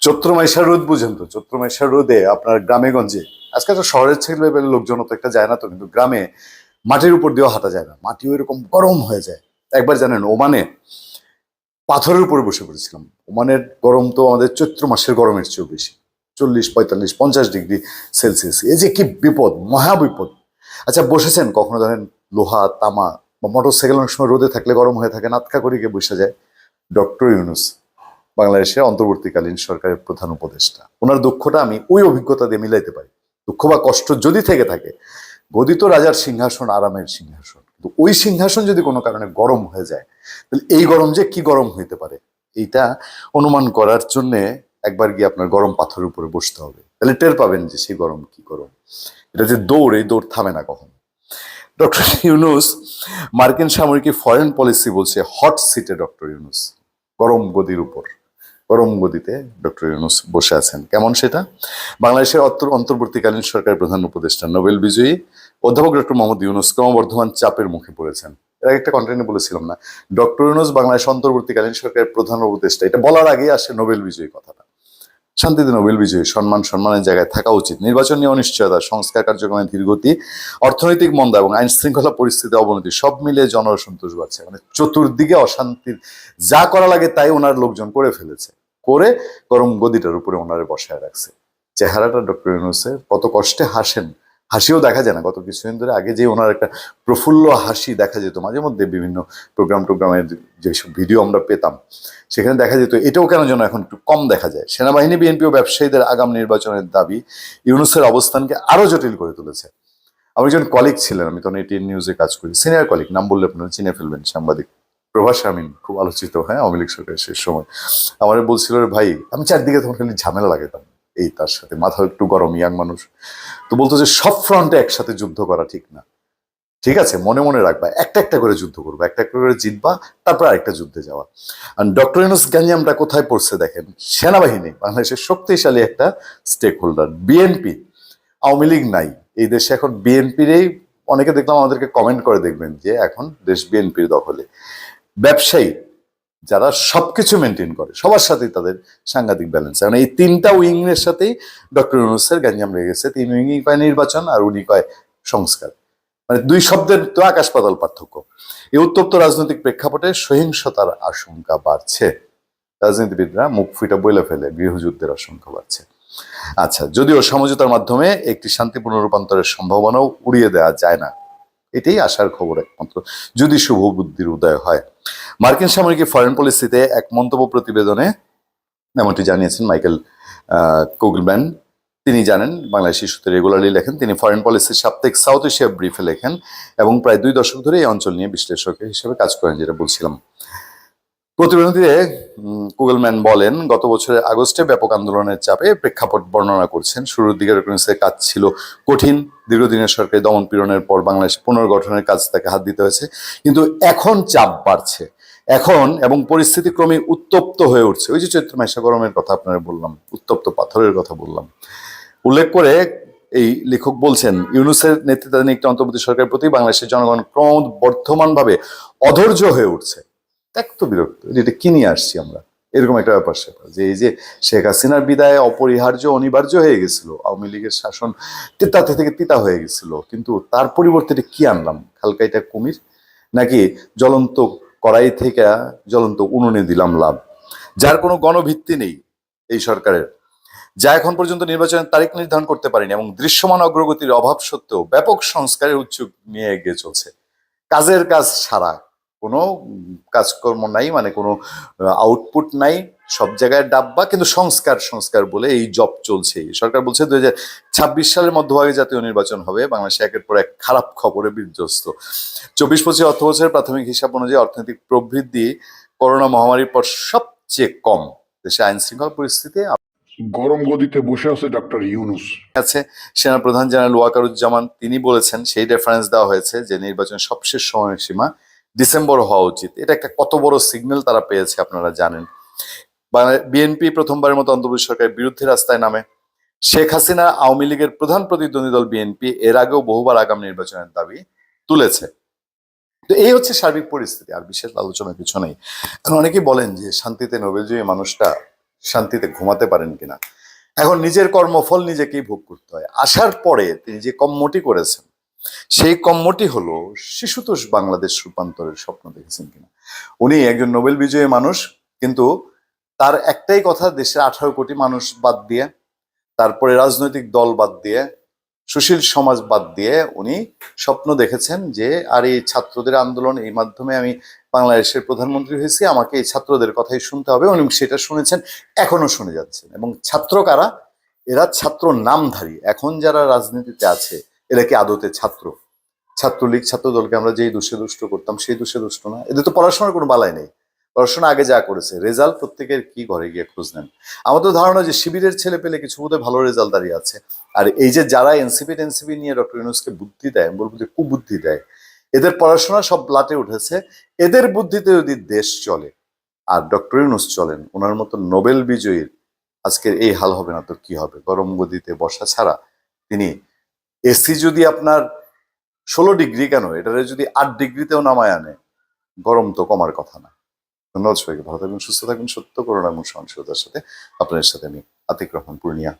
চৈত্র মাইশা রোদ বুঝেন তো? চৈত্র মাইশা রোদে আপনার গ্রামে গঞ্জে, আজকাল তো শহরের ছেলেবেলে লোকজন তো একটা যায় না, তো কিন্তু গ্রামে মাটির উপর দিয়েও হাঁটা যায় না, মাটি ওইরকম গরম হয়ে যায়। একবার জানেন ওমানে পাথরের উপরে বসে পড়েছিলাম। ওমানের গরম তো আমাদের চৈত্র মাসের গরমের চেয়েও বেশি, 40, 45, 50 ডিগ্রি সেলসিয়াস। এই যে কি বিপদ, মহা বিপদ। আচ্ছা, বসেছেন কখনো জানেন লোহা, তামা বা মোটর সাইকেল অনেক সময় রোদে থাকলে গরম হয়ে থাকে, নাতকা করে গিয়ে বসে যায়? ডক্টর ইউনুস, বাংলাদেশের অন্তর্বর্তীকালীন সরকারের প্রধান উপদেষ্টা, ওনার দুঃখটা আমি ওই অভিজ্ঞতা দিয়ে মিলাইতে পারি। দুঃখ বা কষ্ট যদি থেকে থাকে, গদিত রাজার সিংহাসন আরামের সিংহাসন, কিন্তু ওই সিংহাসন যদি কোনো কারণে গরম হয়ে যায়, তাহলে এই গরম যে কি গরম হইতে পারে, এইটা অনুমান করার জন্য একবার গিয়ে আপনার গরম পাথরের উপরে বসতে হবে, তাহলে টের পাবেন যে সেই গরম কি গরম। এটা যে দৌড়, এই দৌড় থামে না কখনো। ডক্টর ইউনুস মার্কিন সামরিক ফরেন পলিসি বলছে হট সিটে ডক্টর ইউনুস, গরম গদির উপর, গরম গদিতে ডক্টর ইউনুস বসে আছেন। কেমন সেটা? বাংলাদেশের অন্তর্বর্তীকালীন সরকারের প্রধান উপদেষ্টা নোবেল বিজয়ী অধ্যাপক ডক্টর মোহাম্মদ ইউনুস ক্রমবর্ধমান চাপের মুখে পড়েছেন। এর আগে একটা কন্টেন্টে বলেছিলাম না, ডক্টর ইউনুস বাংলাদেশ অন্তর্বর্তীকালীন সরকারের প্রধান উপদেষ্টা, এটা বলার আগেই আসে নোবেল বিজয়ী কথাটা। শান্তিতে নোবেল বিজয়ী, সম্মানের জায়গায় থাকা উচিত। নির্বাচন নিয়ে অনিশ্চয়তা, সংস্কার কার্যক্রমের ধীরগতি, অর্থনৈতিক মন্দা এবং আইন শৃঙ্খলা পরিস্থিতি অবনতি, সব মিলিয়ে জনসন্তোষ বাড়ছে। মানে চতুর্দিকে অশান্তির, যা করা লাগে তাই ওনার লোকজন করে ফেলেছে, করে গরম গদিটার উপরে ওনারে বসায় রাখছে। চেহারাটা ডক্টর ইউনূসের, কত কষ্টে হাসেন, হাসিও দেখা যায় না। গত কিছুদিন ধরে আগে যে ওনার একটা প্রফুল্ল হাসি দেখা যেত মাঝে মধ্যে বিভিন্ন টোগ্রামের যেসব ভিডিও আমরা পেতাম, সেখানে দেখা যেত, এটাও কেন যেন এখন একটু কম দেখা যায়। সেনাবাহিনী, বিএনপি ও ব্যবসায়ীদের আগাম নির্বাচনের দাবি ইউনূসের অবস্থানকে আরো জটিল করে তুলেছে। আমার একজন কলিগ ছিলেন, আমি তখন এটিএন নিউজে কাজ করি, সিনিয়র কলিগ, নাম বললে আপনারা চিনে ফেলবেন, সাংবাদিক প্রভাস আমিন, খুব আলোচিত, হ্যাঁ, আওয়ামী লীগ সরকারের শেষ সময়। আমার বলছিল, রে ভাই, আমি চারদিকে তখন খালি ঝামেলা লাগাতাম এই তার সাথে, মাথা একটু গরম, ইয়াং মানুষ তো, বলতো যে সব ফ্রন্টে একসাথে যুদ্ধ করা ঠিক না, ঠিক আছে, মনে মনে রাখবা, একটা একটা করে যুদ্ধ করবো, একটা একটা করে জিতবা, তারপর আরেকটা যুদ্ধে যাওয়া। আর ডক্টর ইউনূস গ্যাঞ্জামটা কোথায় পড়ছে দেখেন, সেনাবাহিনী বাংলাদেশের শক্তিশালী একটা stakeholder, BNP, Awami League নাই এই দেশে এখন, বিএনপিরই অনেকে দেখলাম আমাদেরকে কমেন্ট করে, দেখবেন যে এখন দেশ বিএনপির দখলে। ব্যবসায়ী যারা সবকিছু মেনটেন করে, সবার সাথেই তাদের সাংঘাতিক ব্যালেন্স, মানে এই তিনটা উইং এর সাথেই ডক্টর ইউনূসের গ্যাঞ্জাম লেগে গেছে। তিন উইংই কয় নির্বাচন, আর উনি কয় সংস্কার, মানে দুই শব্দের তো আকাশ পাতাল পার্থক্য। এই উত্তপ্ত রাজনৈতিক প্রেক্ষাপটে সহিংসতার আশঙ্কা বাড়ছে, রাজনীতিবিদরা মুখ ফুটা বলে ফেলে গৃহযুদ্ধের আশঙ্কা বাড়ছে। আচ্ছা, যদিও সমঝোতার মাধ্যমে একটি শান্তিপূর্ণ রূপান্তরের সম্ভাবনাও উড়িয়ে দেওয়া যায় না, এটাই আশার খবর একমাত্র, যদি শুভ বুদ্ধির উদয় হয়। মার্কিন সামরিক ফরেন পলিসিতে এক মন্তব্য প্রতিবেদনে এমনটি জানিয়েছেন মাইকেল কুগলম্যান। তিনি জানেন, বাংলাদেশ ইস্যুতে রেগুলারলি লেখেন, তিনি ফরেন পলিসির সাপ্তাহিক সাউথ এশিয়া ব্রিফে লেখেন এবং প্রায় 2 দশক ধরে এই অঞ্চল নিয়ে বিশ্লেষক হিসেবে কাজ করেন, যেটা বলছিলাম। প্রতিবেদনটিতে কুগলম্যান বলেন, গত বছরের আগস্টে ব্যাপক আন্দোলনের চাপে প্রেক্ষাপট বর্ণনা করছেন। শুরুর দিকে ইউনূসের কাজ ছিল কঠিন, দীর্ঘদিনের সরকারি দমন পীড়নের পর বাংলাদেশ পুনর্গঠনের কাজ তাকে হাত দিতে হয়েছে, কিন্তু এখন চাপ বাড়ছে, এখন এবং পরিস্থিতি ক্রমে উত্তপ্ত হয়ে উঠছে। ওই যে চৈত্র মাসে গরমের কথা আপনারা বললাম, উত্তপ্ত পাথরের কথা বললাম, উল্লেখ করে এই লেখক বলছেন, ইউনূসের নেতৃত্বাধীন একটি অন্তর্বর্তী সরকারের প্রতি বাংলাদেশের জনগণ ক্রমবর্ধমানভাবে অধৈর্য হয়ে উঠছে, ত্যক্ত বিরক্ত, এটা কি নিয়ে আসছি আমরা, এরকম একটা ব্যাপার স্যাপার, যে এই যে শেখ হাসিনার বিদায় অপরিহার্য অনিবার্য হয়ে গেছিল, আওয়ামী লীগের শাসন তিতা থেকে তিতা হয়ে গেছিল, কিন্তু তার পরিবর্তে কি আনলাম, খালকাইটা কুমির, নাকি জ্বলন্ত কড়াই থেকে জ্বলন্ত উনুনে দিলাম লাভ, যার কোনো গণভিত্তি নেই এই সরকারের, যা এখন পর্যন্ত নির্বাচনের তারিখ নির্ধারণ করতে পারেনি এবং দৃশ্যমান অগ্রগতির অভাব সত্ত্বেও ব্যাপক সংস্কারের উচ্চক নিয়ে এগিয়ে চলছে। কাজের কাজ ছাড়া কোনো কাজকর্ম নাই, মানে কোনো আউটপুট নাই, সব জায়গায় ডাব্বা, কিন্তু সংস্কার সংস্কার বলে এই জব চলছে। সরকার বলছে 2026 সালের মধ্যভাগে জাতীয় নির্বাচন হবে। বাংলাদেশে একের পর এক খারাপ খবরে বিধ্বস্ত। 24-25 অর্থ বছরের প্রাথমিক হিসাব অনুযায়ী অর্থনৈতিক প্রবৃদ্ধি করোনা মহামারীর পর সবচেয়ে কম। দেশে আইন শৃঙ্খলা পরিস্থিতি গরম গদিতে বসে আছে ডক্টর ইউনূস আছে। সেনা প্রধান জেনারেল ওয়াকারুজ্জামান তিনি বলেছেন, সেই রেফারেন্স দেওয়া হয়েছে যে নির্বাচনের সবশেষ সময়সীমা ডিসেম্বর হওয়া উচিত। এটা একটা কত বড় সিগন্যাল তারা পেয়েছে আপনারা জানেন। বিএনপি প্রথমবারের মতো অন্তর্বর্তী সরকারের বিরুদ্ধে রাস্তায় নামে। শেখ হাসিনা আওয়ামী লীগের প্রধান প্রতিদ্বন্দ্বী দল বিএনপি এর আগেও বহুবার আগাম নির্বাচনের দাবি তুলেছে। তো এই হচ্ছে সার্বিক পরিস্থিতি, আর বিশেষ আলোচনার কিছু নেই। অনেকেই বলেন যে শান্তিতে নোবেলজয়ী মানুষটা শান্তিতে ঘুমাতে পারেন কিনা। এখন নিজের কর্মফল নিজেকেই ভোগ করতে হয়। আসার পরে তিনি যে কর্মটি করেছেন সেই কর্মটি হলো শিশুতোষ বাংলাদেশ রূপান্তরের স্বপ্ন দেখেছেন কিনা। উনি একজন নোবেল বিজয়ী মানুষ, কিন্তু তার একটাই কথা, দেশের 18 কোটি মানুষ বাদ দিয়ে, তারপরে রাজনৈতিক দল বাদ দিয়ে, সুশীল সমাজ বাদ দিয়ে উনি স্বপ্ন দেখেছেন যে আর এই ছাত্রদের আন্দোলন, এই মাধ্যমে আমি বাংলাদেশের প্রধানমন্ত্রী হয়েছি, আমাকে এই ছাত্রদের কথাই শুনতে হবে। উনি সেটা শুনেছেন, এখনো শুনে যাচ্ছেন। এবং ছাত্র কারা? এরা ছাত্র নামধারী। এখন যারা রাজনীতিতে আছে এরা কি আদতে ছাত্র? ছাত্রলীগ, ছাত্র দলকে আমরা যেই দুষ্টে দুষ্ট করতাম সেই দুষ্টে দুষ্ট না। এদের তো পড়াশোনার কোনো বালাই নেই। পড়াশোনা আগে যা করেছে, রেজাল্ট প্রত্যেকের কি ঘরে গিয়ে খোঁজ নেন। আমার তো ধারণা যে শিবিরের ছেলে পেলে কিছু বোধহয় ভালো রেজাল্ট দাঁড়িয়ে আছে। আর এই যে যারা এনসিপি নিয়ে ডক্টর ইউনূসকে বুদ্ধি দেয়, আমি বলবো যে কুবুদ্ধি দেয়, এদের পড়াশোনা সব লাটে উঠেছে। এদের বুদ্ধিতে যদি দেশ চলে আর ডক্টর ইউনূস চলেন, ওনার মতো নোবেল বিজয়ীর আজকের এই হাল হবে না তো কি হবে? গরম গদিতে বসা ছাড়া তিনি, এসি যদি আপনার 16 ডিগ্রি, কেন এটারে যদি 8 ডিগ্রিতেও নামায় আনে, গরম তো কমার কথা না। ধন্যবাদ সবাইকে। ভালো থাকবেন, সুস্থ থাকবেন। সত্য, করুণা এবং সহনশীলতার সাথে আপনাদের সাথে আমি আতিক রহমান, পূর্ণিয়া।